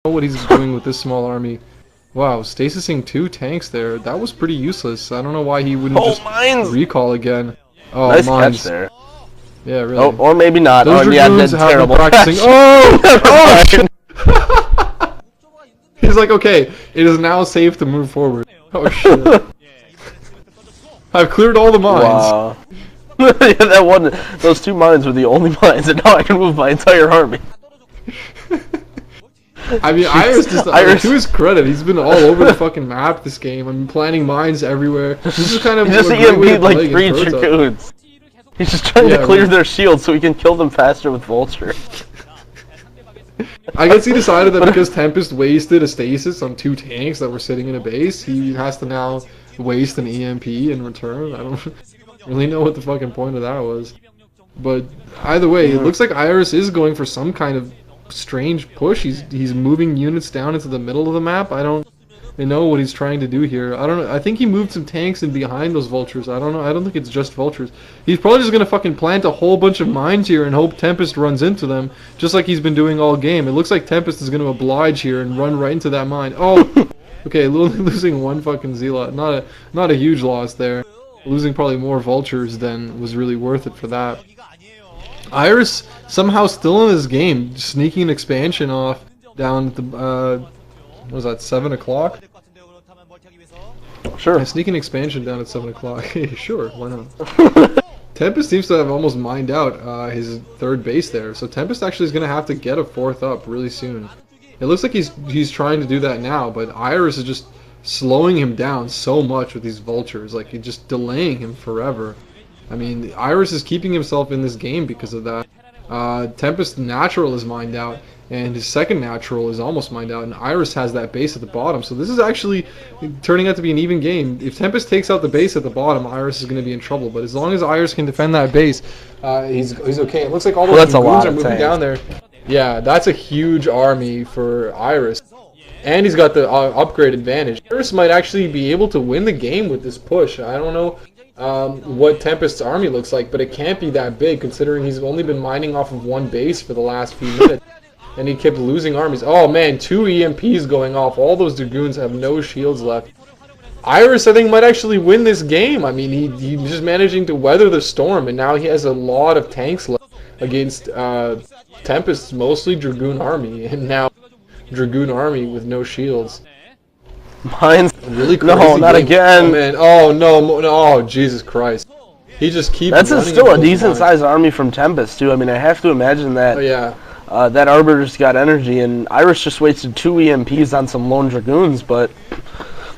know what he's doing with this small army. Wow, stasising 2 tanks there. That was pretty useless. I don't know why he wouldn't just recall again. Oh, nice mines. catch there. Yeah, really. Oh, or maybe not. Those Dragoons have terrible been practicing. Oh! Oh! He's like, okay, it is now safe to move forward. Oh shit. I've cleared all the mines. Wow. Yeah, that one, those 2 mines were the only mines, and now I can move my entire army. I mean, Iris just, to his credit, he's been all over the fucking map this game. I'm planting mines everywhere. This is kind of he just EMP'd like 3 Dragoons. He's just trying to clear their shields so he can kill them faster with Vulture. I guess he decided that because Tempest wasted a stasis on 2 tanks that were sitting in a base, he has to now waste an EMP in return. I don't really know what the fucking point of that was. But either way, it looks like Iris is going for some kind of strange push. He's moving units down into the middle of the map. I don't know what he's trying to do here. I don't know. I think he moved some tanks in behind those vultures. I don't know. I don't think it's just vultures. He's probably just gonna fucking plant a whole bunch of mines here and hope Tempest runs into them, just like he's been doing all game. It looks like Tempest is gonna oblige here and run right into that mine. Oh, okay, losing 1 fucking Zealot. Not a huge loss there. Losing probably more vultures than was really worth it for that. Iris somehow still in this game, sneaking an expansion off down at the, what was that, 7 o'clock? Sure. Yeah, sneaking expansion down at 7 o'clock. Sure, why not? Tempest seems to have almost mined out his 3rd base there, so Tempest actually is going to have to get a 4th up really soon. It looks like he's trying to do that now, but Iris is just slowing him down so much with these vultures, like he's just delaying him forever. I mean, Iris is keeping himself in this game because of that. Tempest natural is mined out, and his 2nd natural is almost mined out, and Iris has that base at the bottom. So this is actually turning out to be an even game. If Tempest takes out the base at the bottom, Iris is going to be in trouble. But as long as Iris can defend that base, he's okay. It looks like all those Dragoons are moving down there. Yeah, that's a huge army for Iris. And he's got the upgrade advantage. Iris might actually be able to win the game with this push. I don't know what Tempest's army looks like, but it can't be that big considering he's only been mining off of 1 base for the last few minutes. And he kept losing armies. Oh man, 2 EMPs going off. All those Dragoons have no shields left. Iris, I think, might actually win this game. I mean, he's just managing to weather the storm, and now he has a lot of tanks left against Tempest's mostly Dragoon army, and now Dragoon army with no shields. Mine's really crazy. No, not again. Oh man, oh no, oh Jesus Christ. He just keeps That's still a decent sized army from Tempest too. I mean, I have to imagine that that Arbiter's got energy, and Iris just wasted 2 EMPs on some lone Dragoons, but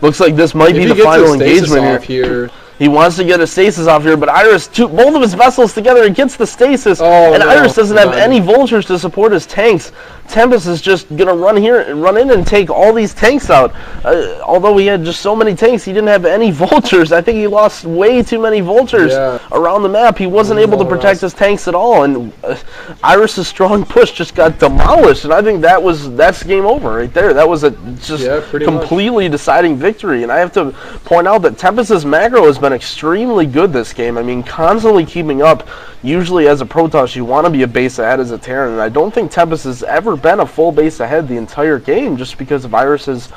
looks like this might be the final engagement here. He wants to get a stasis off here, but Iris, both of his vessels together, and gets the stasis, and Iris doesn't have any vultures to support his tanks. Tempest is just going to run in and take all these tanks out. Although he had just so many tanks, he didn't have any vultures. I think he lost way too many vultures around the map. He wasn't able to protect his tanks at all, and Iris' strong push just got demolished, and I think that's game over right there. That was a completely deciding victory, and I have to point out that Tempest's macro has been extremely good this game. I mean, constantly keeping up. Usually as a Protoss, you want to be a base ahead as a Terran, and I don't think Tempest has ever been a full base ahead the entire game just because of Iris's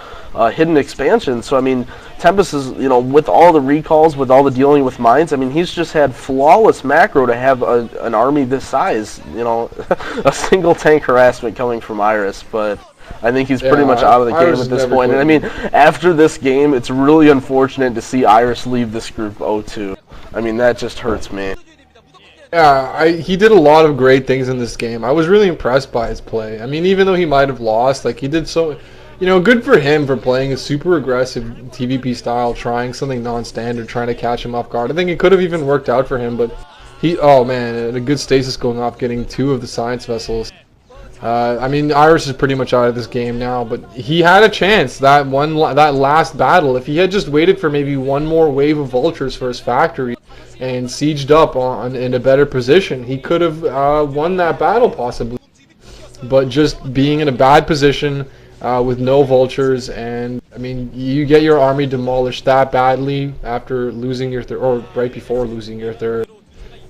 hidden expansion. So I mean, Tempest is, with all the recalls, with all the dealing with mines, I mean, he's just had flawless macro to have an army this size. A single tank harassment coming from Iris, but I think he's pretty much out of the game at this point. And I mean, after this game, it's really unfortunate to see Iris leave this group 0-2. I mean, that just hurts me. Yeah, he did a lot of great things in this game. I was really impressed by his play. I mean, even though he might have lost, like, he did so... good for him for playing a super aggressive TVP style, trying something non-standard, trying to catch him off guard. I think it could have even worked out for him, but oh man, a good stasis going off, getting 2 of the science vessels. I mean, Iris is pretty much out of this game now, but he had a chance, that last battle. If he had just waited for maybe 1 more wave of vultures for his factory and sieged up in a better position, he could have won that battle possibly. But just being in a bad position with no vultures, and I mean, you get your army demolished that badly after losing your third, or right before losing your third.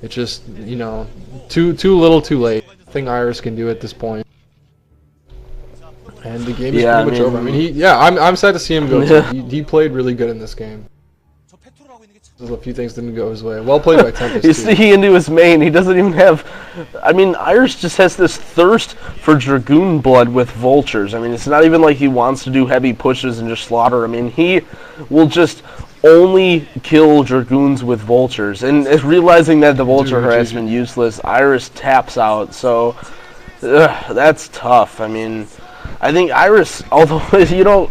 It's just, too little too late. Nothing Iris can do at this point. and the game is pretty much over. I mean, I'm sad to see him go. He played really good in this game. A few things didn't go his way. Well played by Tempest. You see into his main, he doesn't even have... I mean, Irish just has this thirst for Dragoon blood with Vultures. I mean, it's not even like he wants to do heavy pushes and just slaughter. I mean, he will just only kill Dragoons with Vultures. And realizing that the Vulture harassment useless, Irish taps out. So, that's tough. I mean... I think Iris, although, you know,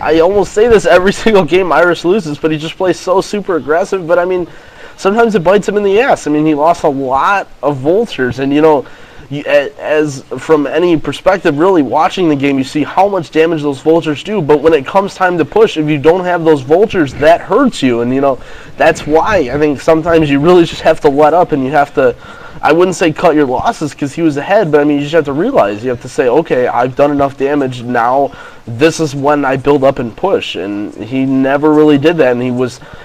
I almost say this every single game Iris loses, but he just plays so super aggressive. But, I mean, sometimes it bites him in the ass. I mean, he lost a lot of Vultures. And, you know, as from any perspective, really watching the game, you see how much damage those Vultures do. But when it comes time to push, if you don't have those Vultures, that hurts you. And, you know, that's why I think sometimes you really just have to let up and you have to... I wouldn't say cut your losses because he was ahead, but I mean, you just have to realize, you have to say, okay, I've done enough damage, now this is when I build up and push, and he never really did that, and he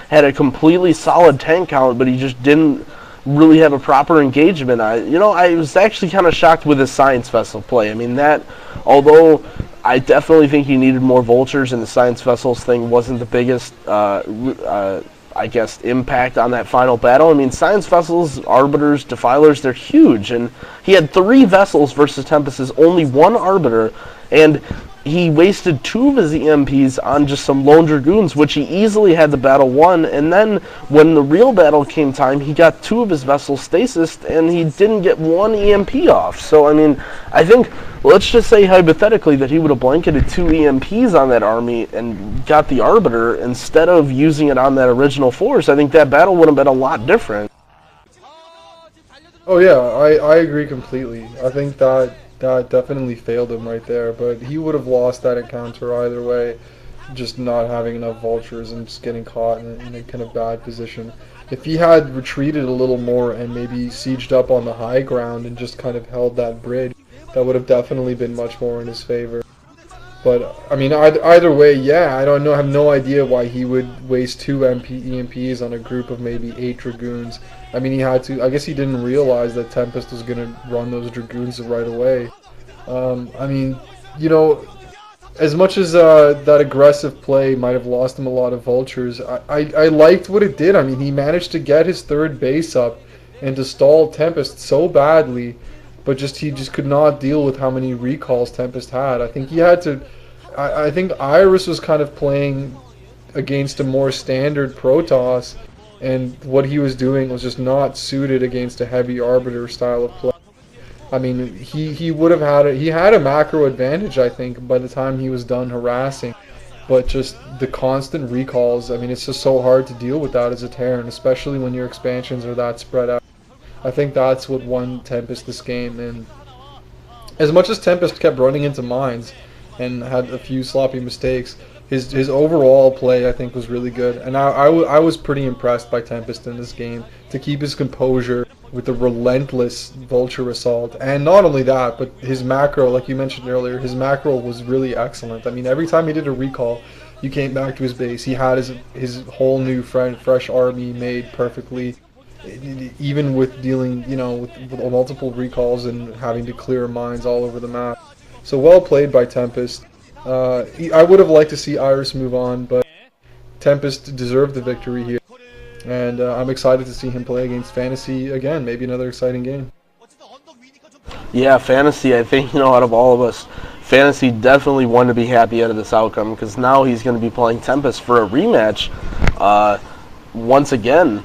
had a completely solid tank count, but he just didn't really have a proper engagement. I was actually kind of shocked with his Science Vessel play. I mean, that, although I definitely think he needed more Vultures, and the Science Vessels thing wasn't the biggest I guess, impact on that final battle. I mean, Science Vessels, Arbiters, Defilers, they're huge. And he had 3 vessels versus Tempest's only 1 Arbiter, and he wasted 2 of his EMPs on just some lone Dragoons, which he easily had the battle won. And then when the real battle came time, he got 2 of his vessels stasised, and he didn't get 1 EMP off. So, I mean, I think, let's just say hypothetically that he would have blanketed 2 EMPs on that army and got the Arbiter instead of using it on that original force. I think that battle would have been a lot different. Oh yeah, I agree completely. I think that definitely failed him right there, but he would have lost that encounter either way, just not having enough Vultures and just getting caught in a kind of bad position. If he had retreated a little more and maybe sieged up on the high ground and just kind of held that bridge, that would have definitely been much more in his favor. But, I mean, either way, yeah, I don't know, I have no idea why he would waste 2 EMPs on a group of maybe 8 Dragoons. I mean, he had to, I guess he didn't realize that Tempest was going to run those Dragoons right away. I mean, you know, as much as that aggressive play might have lost him a lot of Vultures, I liked what it did. I mean, he managed to get his 3rd base up and to stall Tempest so badly, but he just could not deal with how many recalls Tempest had. I think he had to... I think Iris was kind of playing against a more standard Protoss, and what he was doing was just not suited against a heavy Arbiter style of play. I mean, he would have had he had a macro advantage, I think, by the time he was done harassing. But just the constant recalls, I mean, it's just so hard to deal with that as a Terran, especially when your expansions are that spread out. I think that's what won Tempest this game, and as much as Tempest kept running into mines and had a few sloppy mistakes, his overall play, I think, was really good. And I was pretty impressed by Tempest in this game, to keep his composure with the relentless Vulture assault. And not only that, but his macro, like you mentioned earlier, his macro was really excellent. I mean, every time he did a recall, you came back to his base, he had his whole new fresh army made perfectly. Even with dealing, you know, with multiple recalls and having to clear mines all over the map. So well played by Tempest. I would have liked to see Iris move on, but Tempest deserved the victory here. And I'm excited to see him play against Fantasy again. Maybe another exciting game. Yeah, Fantasy, I think, you know, out of all of us, Fantasy definitely wanted to be happy out of this outcome, because now he's going to be playing Tempest for a rematch once again.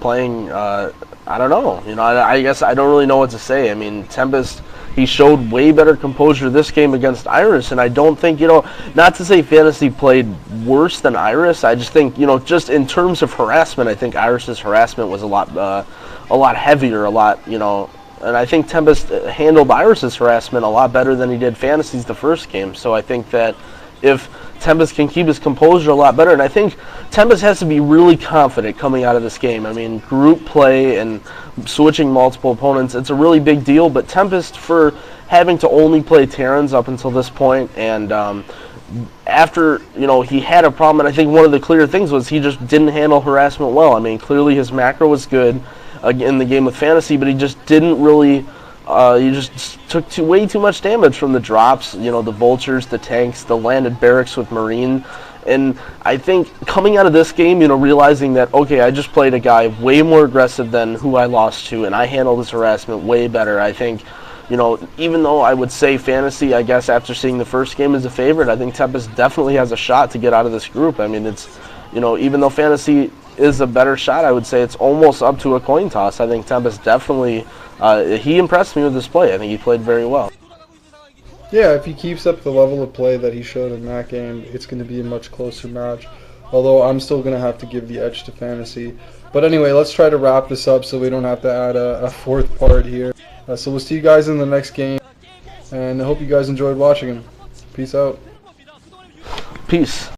Playing, I don't know, you know, I guess I don't really know what to say. I mean, Tempest, he showed way better composure this game against Iris, and I don't think, you know, not to say Fantasy played worse than Iris, I just think, you know, just in terms of harassment, I think Iris's harassment was a lot heavier, you know, and I think Tempest handled Iris's harassment a lot better than he did Fantasy's the first game. So I think that if Tempest can keep his composure a lot better, and I think Tempest has to be really confident coming out of this game. I mean, group play and switching multiple opponents, it's a really big deal, but Tempest, for having to only play Terrans up until this point, and after, you know, he had a problem, and I think one of the clear things was he just didn't handle harassment well. I mean, clearly his macro was good in the game with Fantasy, but he just didn't really You just took way too much damage from the drops, you know, the vultures, the tanks, the landed barracks with Marine. And I think coming out of this game, you know, realizing that, okay, I just played a guy way more aggressive than who I lost to, and I handled this harassment way better. I think, you know, even though I would say Fantasy, I guess, after seeing the first game is a favorite, I think Tempest definitely has a shot to get out of this group. I mean, it's, you know, even though Fantasy is a better shot, I would say it's almost up to a coin toss. I think Tempest definitely, he impressed me with his play. I think he played very well. Yeah, if he keeps up the level of play that he showed in that game, it's going to be a much closer match. Although I'm still going to have to give the edge to Fantasy. But anyway, let's try to wrap this up so we don't have to add a fourth part here. So we'll see you guys in the next game. And I hope you guys enjoyed watching him. Peace out. Peace.